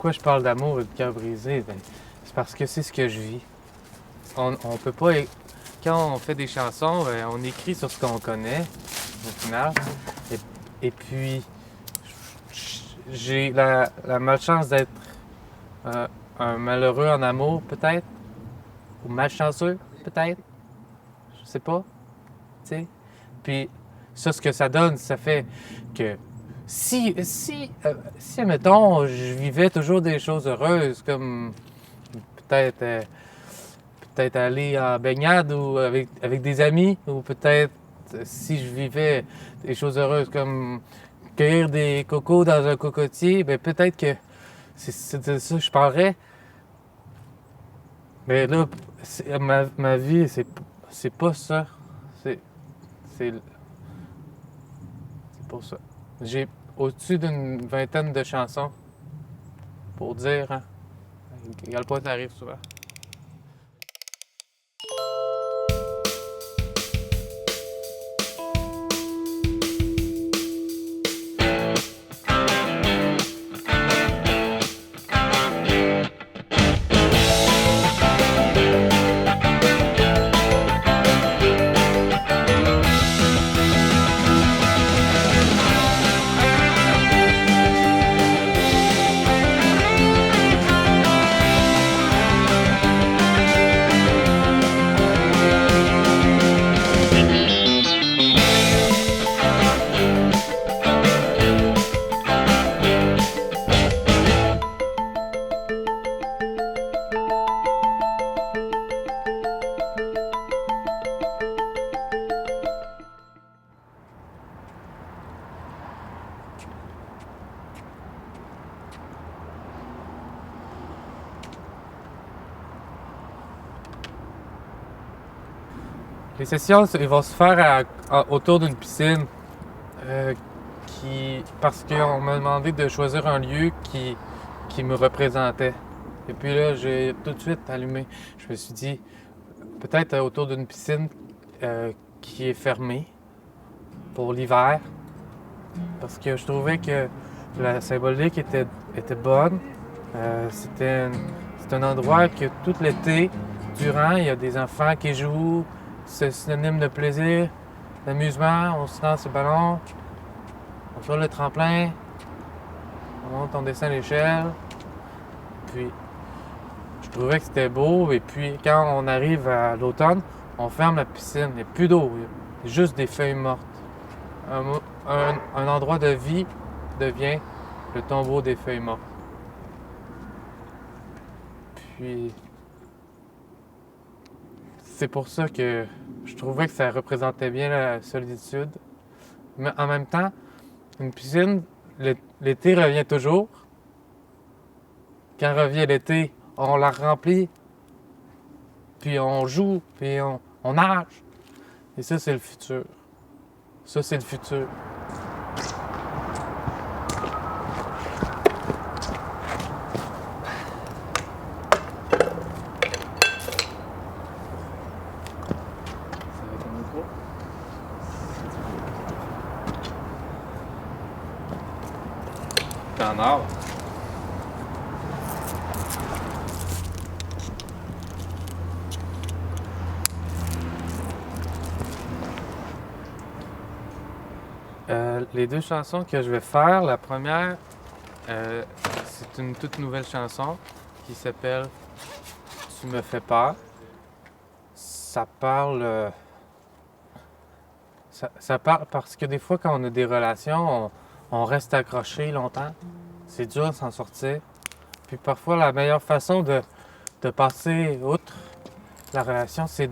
pourquoi je parle d'amour et de cœur brisé? Ben, c'est parce que c'est ce que je vis. On peut pas. Quand on fait des chansons, on écrit sur ce qu'on connaît, au final. Et puis, j'ai la malchance d'être un malheureux en amour, peut-être. Ou malchanceux, peut-être. Je sais pas. Tu sais. Puis, ça, ce que ça donne, ça fait que si, mettons, je vivais toujours des choses heureuses, comme peut-être peut-être aller en baignade ou avec des amis, ou peut-être si je vivais des choses heureuses comme cueillir des cocos dans un cocotier, ben peut-être que c'est de ça que je parlerais. Mais là, ma vie, c'est pas ça. C'est c'est pour ça. J'ai au-dessus d'une vingtaine de chansons pour dire, hein, à quel point ça arrive souvent. Les sessions, ils vont se faire autour d'une piscine parce qu'on m'a demandé de choisir un lieu qui me représentait. Et puis là, j'ai tout de suite allumé. Je me suis dit, peut-être autour d'une piscine qui est fermée pour l'hiver, parce que je trouvais que la symbolique était bonne. C'est un endroit que tout l'été, durant, il y a des enfants qui jouent. C'est synonyme de plaisir, d'amusement. On se lance le ballon, on fait le tremplin, on monte, on descend l'échelle. Puis, je trouvais que c'était beau. Et puis, quand on arrive à l'automne, on ferme la piscine. Il n'y a plus d'eau, il y a juste des feuilles mortes. Un endroit de vie devient le tombeau des feuilles mortes. Puis, c'est pour ça que je trouvais que ça représentait bien la solitude. Mais en même temps, une piscine, l'été revient toujours. Quand revient l'été, on la remplit, puis on joue, puis on nage. Et ça, c'est le futur. Ça, c'est le futur. T'es en or. Les deux chansons que je vais faire, la première, c'est une toute nouvelle chanson qui s'appelle Tu me fais peur. Ça parle. Ça parle parce que des fois, quand on a des relations, on reste accroché longtemps. C'est dur de s'en sortir. Puis parfois, la meilleure façon de passer outre la relation, c'est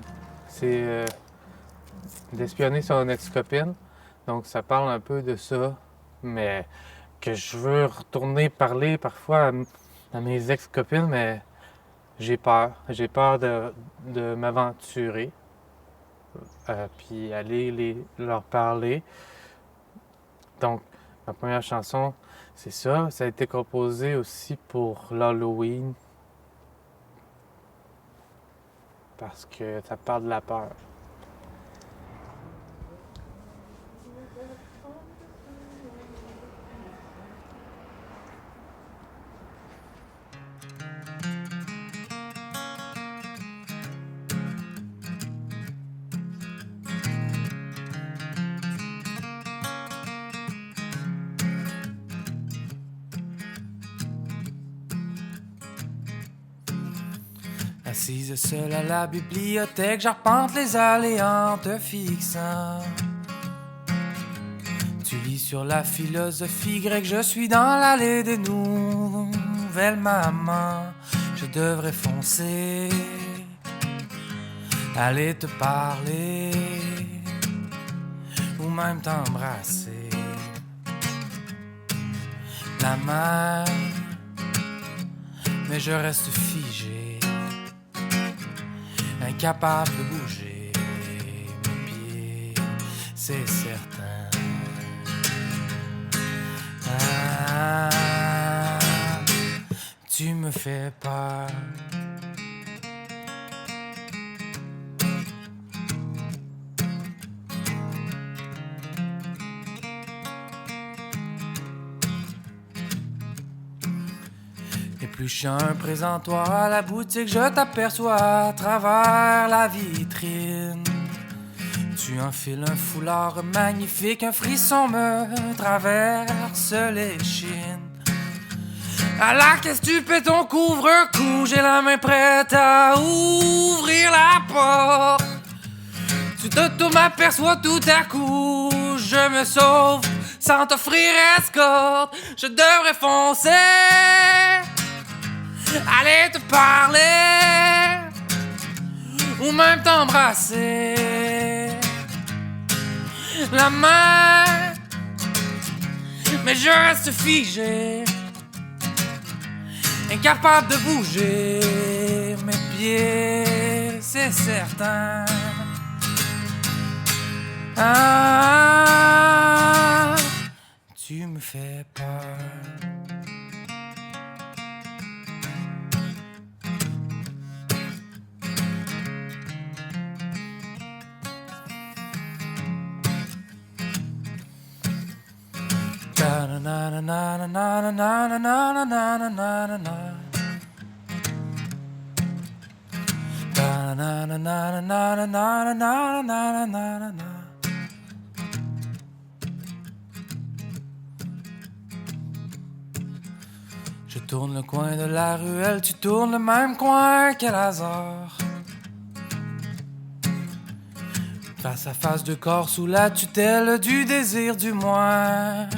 d'espionner son ex-copine. Donc, ça parle un peu de ça, mais que je veux retourner parler parfois à mes ex-copines, mais j'ai peur. J'ai peur de m'aventurer, puis aller leur parler. Donc, ma première chanson, c'est ça. Ça a été composé aussi pour l'Halloween, parce que ça parle de la peur. Assise seule à la bibliothèque, j'arpente les allées en te fixant. Tu lis sur la philosophie grecque, je suis dans l'allée des nouvelles mamans. Je devrais foncer, aller te parler, ou même t'embrasser. La main, mais je reste figé, incapable de bouger mes pieds, c'est certain. Ah, tu me fais peur. Épluchant un présentoir à la boutique, je t'aperçois à travers la vitrine. Tu enfiles un foulard magnifique, un frisson me traverse les chines. À la caisse tu paies ton couvre-cou, j'ai la main prête à ouvrir la porte. Tu te m'aperçois tout à coup, je me sauve sans t'offrir escorte. Je devrais foncer, aller te parler, ou même t'embrasser. La main, mais je reste figé, incapable de bouger mes pieds, c'est certain. Ah, tu me fais peur. Na na na na na na na na na na na na na na na. Na na na na na na na na na na na na. Je tourne le coin de la ruelle, tu tournes le même coin, quel hasard. Face à face de corps sous la tutelle du désir du moins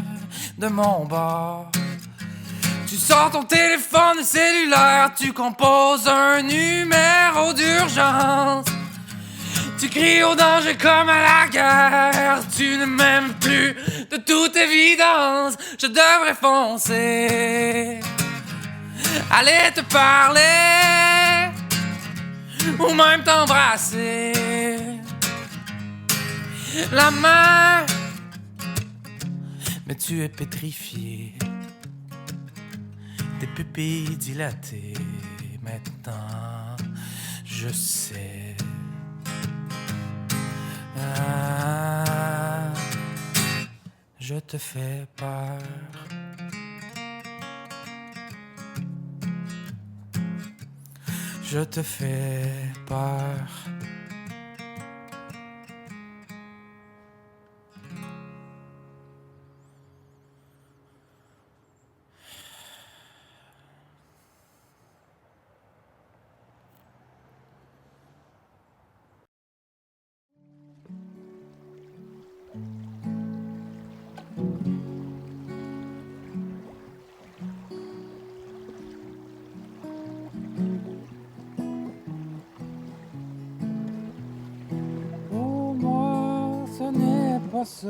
de mon bord. Tu sors ton téléphone cellulaire, tu composes un numéro d'urgence. Tu cries au danger comme à la guerre, tu ne m'aimes plus de toute évidence. Je devrais foncer, aller te parler, ou même t'embrasser. La main, mais tu es pétrifié, tes pupilles dilatées. Maintenant, je sais. Ah, je te fais peur. Je te fais peur. Pour moi, ce n'est pas ça,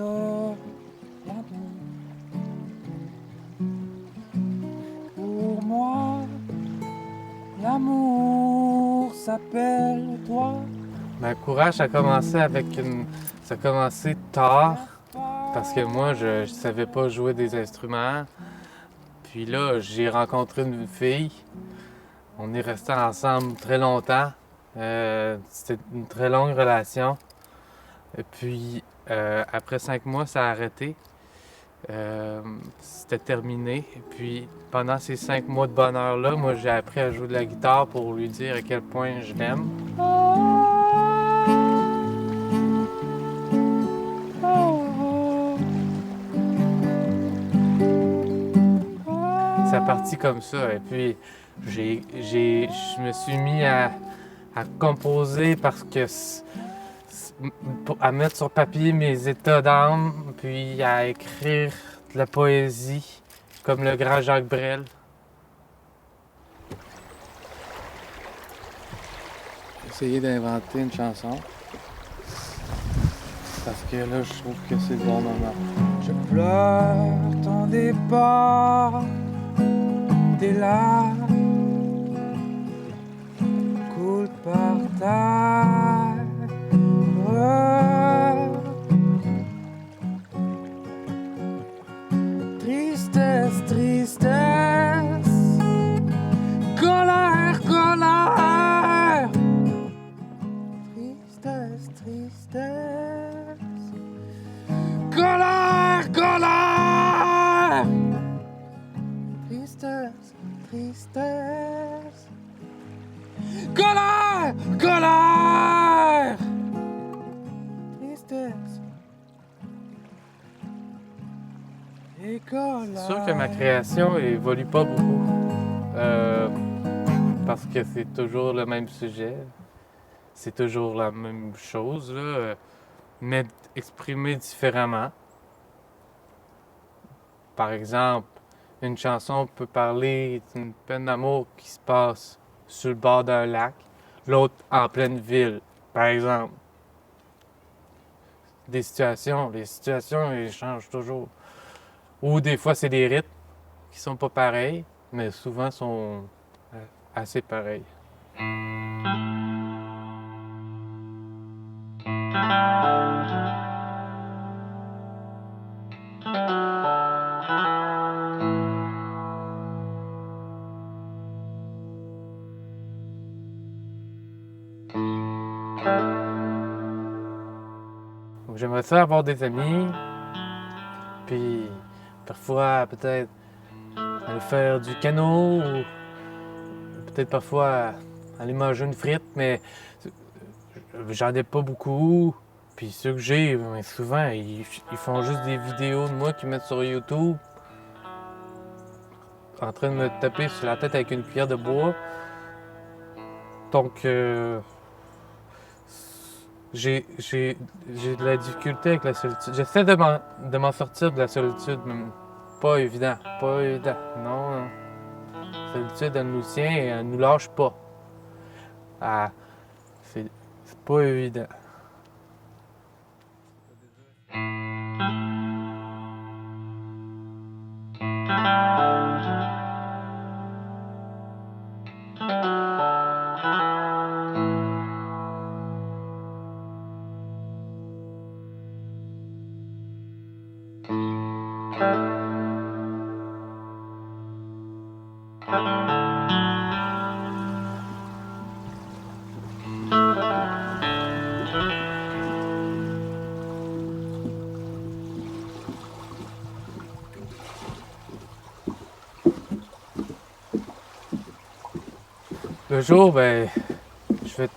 l'amour. Pour moi, l'amour s'appelle toi. Ma courage, ça a commencé ça a commencé tard, parce que moi, je savais pas jouer des instruments. Puis là, j'ai rencontré une fille. On est restés ensemble très longtemps. C'était une très longue relation. Et puis, après 5 mois, ça a arrêté. C'était terminé. Et puis, pendant ces 5 mois de bonheur-là, moi, j'ai appris à jouer de la guitare pour lui dire à quel point je l'aime. C'est à partir parti comme ça. Et puis, je me suis mis à composer parce que à mettre sur papier mes états d'âme, puis à écrire de la poésie, comme le grand Jacques Brel. J'ai essayé d'inventer une chanson. Parce que là, je trouve que c'est le bon moment. Je pleure ton départ, tes larmes coulent par terre. Tristesse, tristesse, colère, colère. Tristesse, tristesse, colère, colère. Tristesse, tristesse, colère, colère. Tristesse et colère. C'est sûr que ma création évolue pas beaucoup. Parce que c'est toujours le même sujet. C'est toujours la même chose, là, mais exprimé différemment. Par exemple, une chanson peut parler d'une peine d'amour qui se passe sur le bord d'un lac, l'autre en pleine ville, par exemple. Les situations, elles changent toujours. Ou des fois, c'est des rythmes qui sont pas pareils, mais souvent sont assez pareils. Donc, j'aimerais ça avoir des amis, puis parfois peut-être aller faire du canot, ou peut-être parfois aller manger une frite, mais j'en ai pas beaucoup. Puis ceux que j'ai, ben, souvent, ils font juste des vidéos de moi qu'ils mettent sur YouTube en train de me taper sur la tête avec une cuillère de bois. Donc, j'ai de la difficulté avec la solitude. J'essaie de m'en sortir de la solitude, mais pas évident, pas évident. Non, non. La solitude, elle nous tient et elle nous lâche pas. Ah, c'est pas évident. Le jour, ben, je fais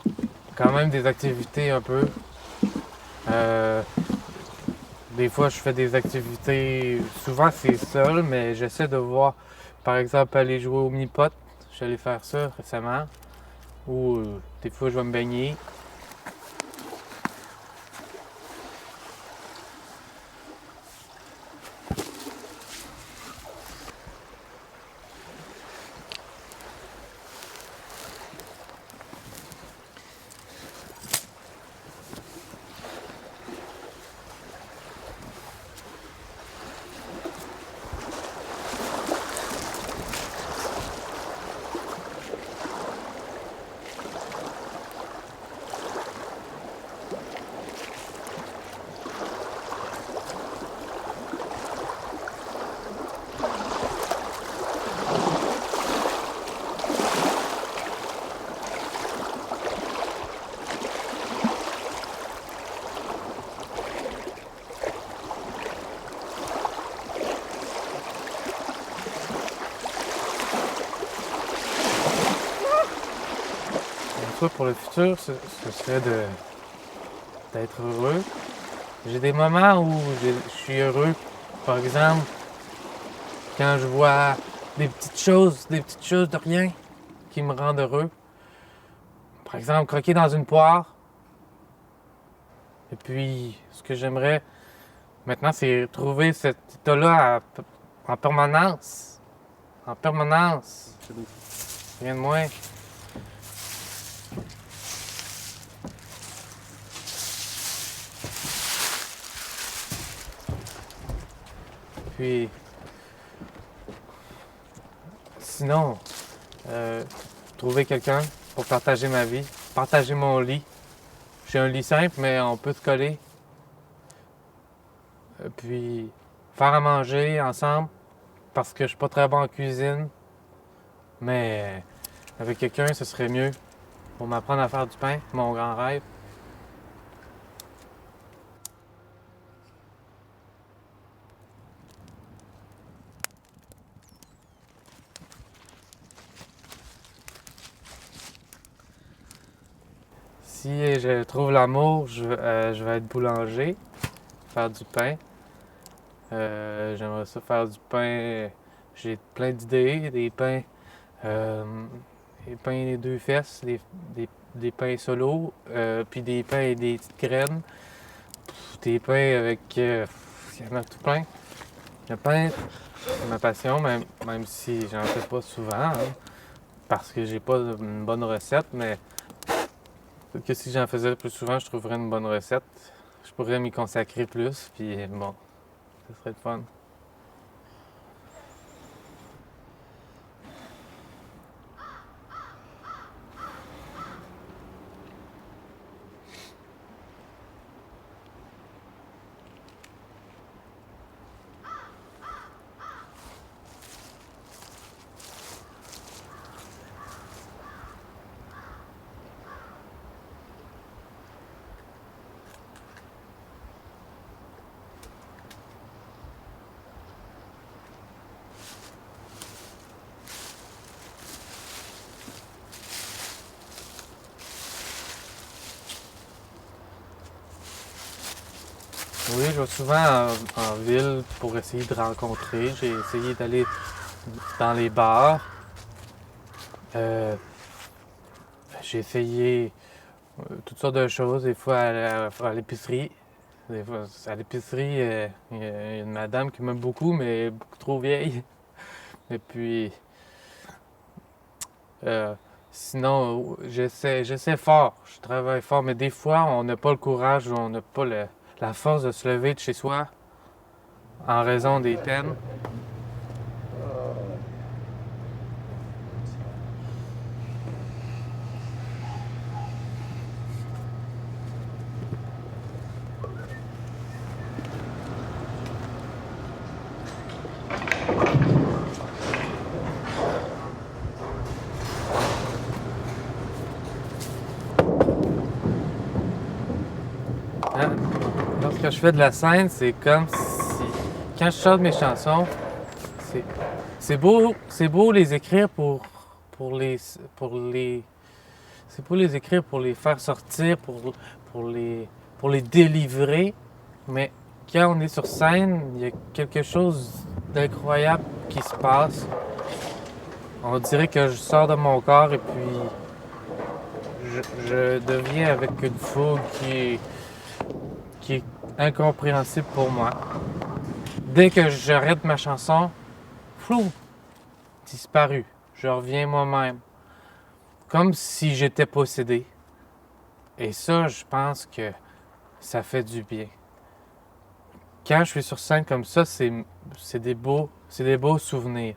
quand même des activités un peu. Des fois, je fais des activités, souvent c'est seul, mais j'essaie de voir, par exemple, aller jouer au mini-pot. Je suis allé faire ça récemment. Ou des fois, je vais me baigner. Pour le futur, ce serait d'être heureux. J'ai des moments où je suis heureux. Par exemple, quand je vois des petites choses de rien qui me rendent heureux. Par exemple, croquer dans une poire. Et puis, ce que j'aimerais maintenant, c'est trouver cet état-là en permanence. En permanence. Rien de moins. Puis, sinon, trouver quelqu'un pour partager ma vie, partager mon lit. J'ai un lit simple, mais on peut se coller. Puis, faire à manger ensemble, parce que je suis pas très bon en cuisine. Mais avec quelqu'un, ce serait mieux pour m'apprendre à faire du pain, mon grand rêve. Si je trouve l'amour, je vais être boulanger, faire du pain. J'aimerais ça faire du pain. J'ai plein d'idées, des pains les deux fesses, des pains solo, puis des pains et des petites graines, des pains avec. Il y en a tout plein. Le pain, c'est ma passion, même si j'en fais pas souvent, hein, parce que j'ai pas une bonne recette, mais peut-être que si j'en faisais plus souvent, je trouverais une bonne recette. Je pourrais m'y consacrer plus, puis bon, ce serait le fun. Oui, je vais souvent en ville pour essayer de rencontrer. J'ai essayé d'aller dans les bars. Euh, j'ai essayé toutes sortes de choses, des fois à l'épicerie. Des fois, à l'épicerie, il y a une madame qui m'aime beaucoup, mais beaucoup trop vieille. Et puis, euh, sinon, j'essaie fort, je travaille fort, mais des fois, on n'a pas le courage ou on n'a pas la force de se lever de chez soi en raison des peines. Hein? Lorsque je fais de la scène, c'est comme si, quand je chante mes chansons, c'est, c'est beau les écrire pour les, pour les, c'est beau les écrire pour les faire sortir, pour les, pour les délivrer, mais quand on est sur scène, il y a quelque chose d'incroyable qui se passe. On dirait que je sors de mon corps et puis je deviens avec une foule qui est incompréhensible pour moi. Dès que j'arrête ma chanson, flou, disparu. Je reviens moi-même. Comme si j'étais possédé. Et ça, je pense que ça fait du bien. Quand je suis sur scène comme ça, c'est des beaux souvenirs.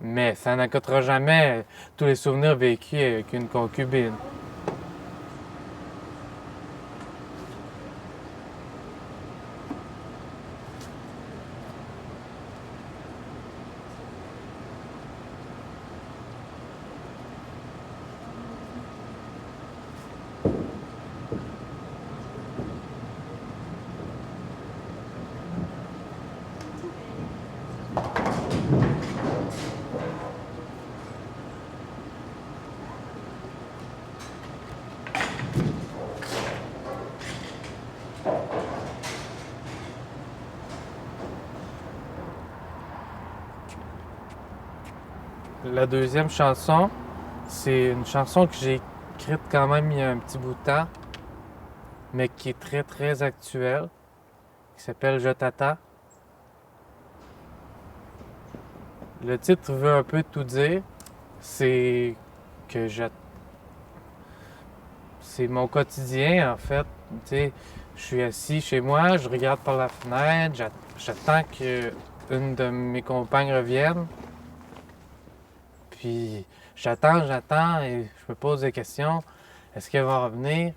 Mais ça n'accotera jamais tous les souvenirs vécus avec une concubine. la deuxième chanson, c'est une chanson que j'ai écrite quand même il y a un petit bout de temps, mais qui est très très actuelle, qui s'appelle Je t'attends. Le titre veut un peu tout dire. C'est que c'est mon quotidien en fait. Tu sais, je suis assis chez moi, je regarde par la fenêtre, j'attends que une de mes compagnes revienne. Puis j'attends et je me pose des questions. Est-ce qu'elle va revenir?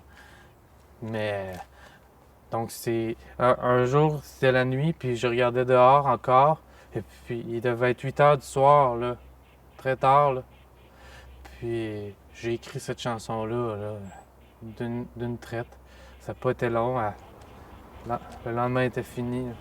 Mais donc c'est un jour, c'était la nuit, puis je regardais dehors encore. Et puis il devait être 8 heures du soir, là, très tard. Là. Puis j'ai écrit cette chanson-là là, d'une traite. Ça n'a pas été long. Le lendemain était fini. Là.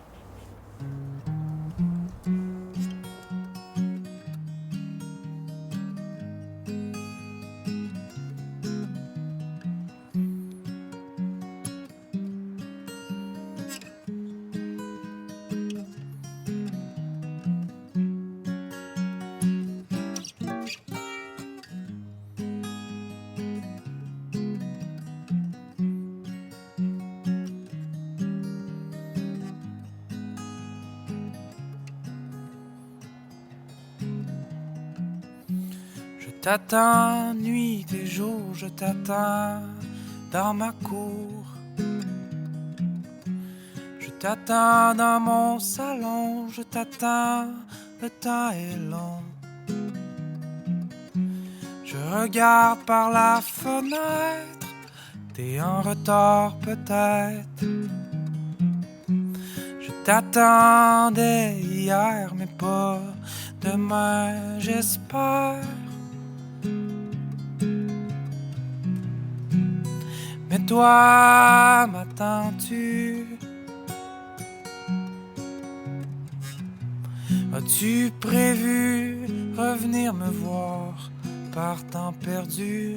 Je t'attends nuit et jour, je t'attends dans ma cour. Je t'attends dans mon salon, je t'attends, le temps est long. Je regarde par la fenêtre, t'es en retard peut-être. Je t'attendais hier, mais pas demain, j'espère. Mais toi, m'attends-tu? As-tu prévu revenir me voir par temps perdu?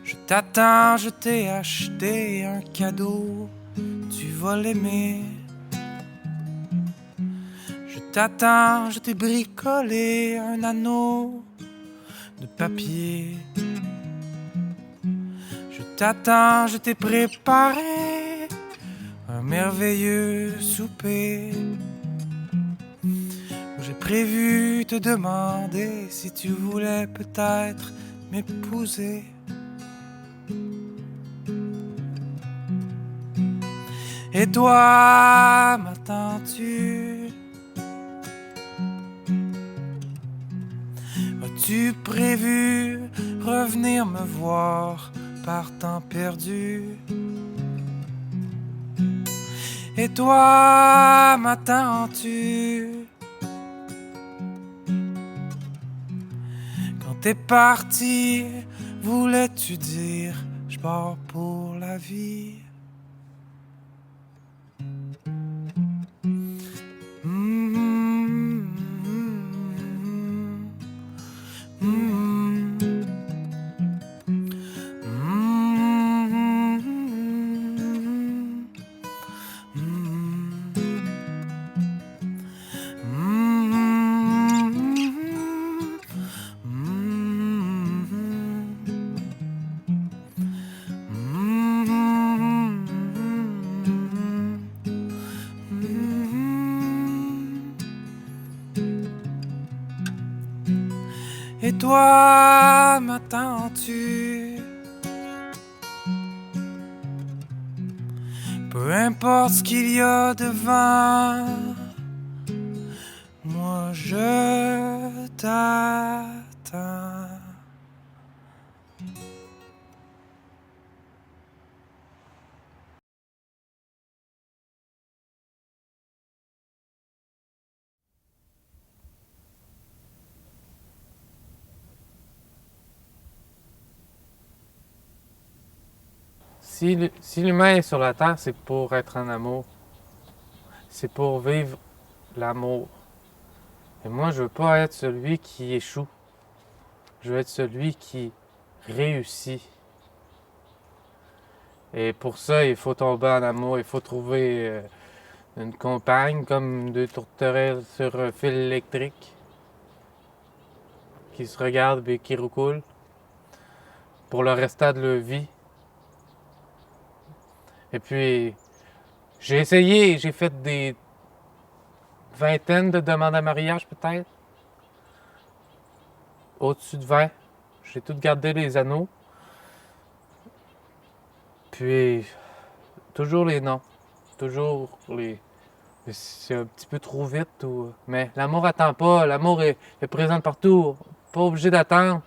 Je t'attends, je t'ai acheté un cadeau, tu vas l'aimer. Je t'attends, je t'ai bricolé un anneau de papier. Je t'attends, je t'ai préparé un merveilleux souper où j'ai prévu te demander si tu voulais peut-être m'épouser. Et toi, m'attends-tu? As-tu prévu revenir me voir par temps perdu? Et toi, m'attends-tu? Quand t'es parti, voulais-tu dire je pars pour la vie? Et toi, m'attends-tu? Peu importe ce qu'il y a devant, moi je t'attends. Si l'humain est sur la terre, c'est pour être en amour. C'est pour vivre l'amour. Et moi, je veux pas être celui qui échoue. Je veux être celui qui réussit. Et pour ça, il faut tomber en amour, il faut trouver une compagne, comme deux tourterelles sur un fil électrique, qui se regardent et qui roucoulent pour le restant de leur vie. Et puis, j'ai essayé, j'ai fait des vingtaines de demandes à mariage peut-être, au-dessus de 20. J'ai tout gardé les anneaux. Puis, toujours les noms. Toujours les. C'est un petit peu trop vite. Mais l'amour attend pas. L'amour est présent partout. Pas obligé d'attendre.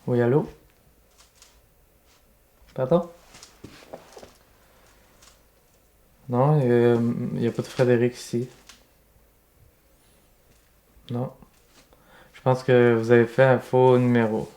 Oui, allô? Pardon? Non, il n'y a pas de Frédéric ici. Non. Je pense que vous avez fait un faux numéro.